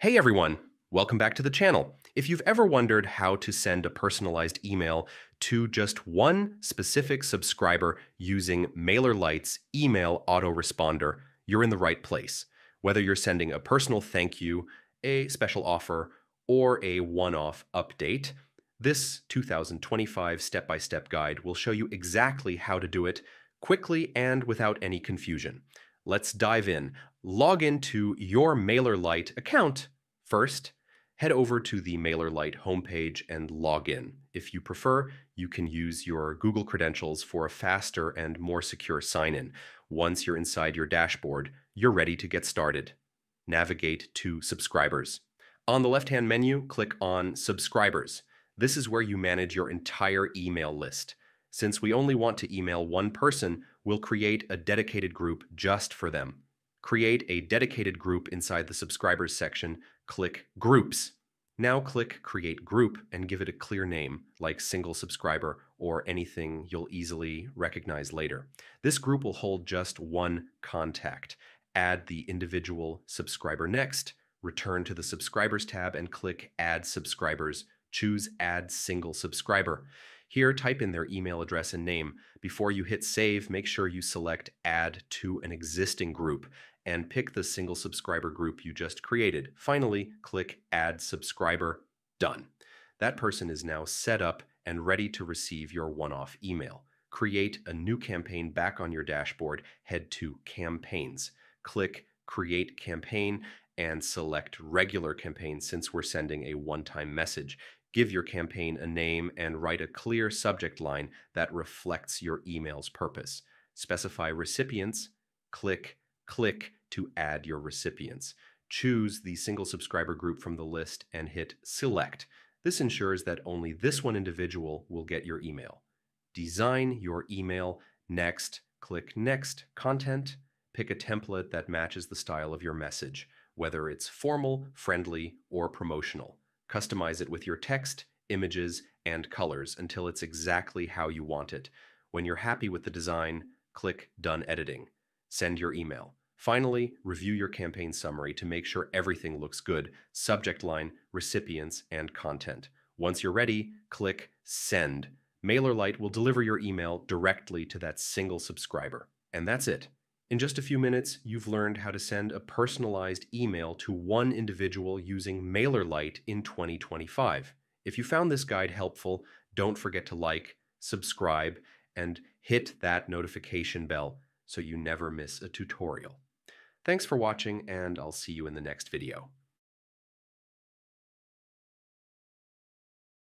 Hey everyone, welcome back to the channel. If you've ever wondered how to send a personalized email to just one specific subscriber using Mailerlite's email autoresponder, you're in the right place. Whether you're sending a personal thank you, a special offer, or a one-off update, this 2025 step-by-step guide will show you exactly how to do it quickly and without any confusion. Let's dive in. Log into your Mailerlite account first. Head over to the Mailerlite homepage and log in. If you prefer, you can use your Google credentials for a faster and more secure sign-in. Once you're inside your dashboard, you're ready to get started. Navigate to Subscribers. On the left-hand menu, click on Subscribers. This is where you manage your entire email list. Since we only want to email one person, we'll create a dedicated group just for them. Create a dedicated group inside the Subscribers section. Click Groups. Now click Create Group and give it a clear name, like Single Subscriber or anything you'll easily recognize later. This group will hold just one contact. Add the individual subscriber next. Return to the Subscribers tab and click Add Subscribers. Choose Add Single Subscriber. Here, type in their email address and name. Before you hit save, make sure you select Add to an existing group and pick the single subscriber group you just created. Finally, click Add Subscriber. Done. That person is now set up and ready to receive your one-off email. Create a new campaign back on your dashboard. Head to Campaigns. Click Create Campaign and select Regular Campaign since we're sending a one-time message. Give your campaign a name and write a clear subject line that reflects your email's purpose. Specify recipients. Click to add your recipients. Choose the single subscriber group from the list and hit Select. This ensures that only this one individual will get your email. Design your email. Next, click Next. Content. Pick a template that matches the style of your message, whether it's formal, friendly, or promotional. Customize it with your text, images, and colors until it's exactly how you want it. When you're happy with the design, click Done Editing. Send your email. Finally, review your campaign summary to make sure everything looks good: subject line, recipients, and content. Once you're ready, click Send. Mailerlite will deliver your email directly to that single subscriber. And that's it. In just a few minutes, you've learned how to send a personalized email to one individual using Mailerlite in 2025. If you found this guide helpful, don't forget to like, subscribe, and hit that notification bell so you never miss a tutorial. Thanks for watching, and I'll see you in the next video.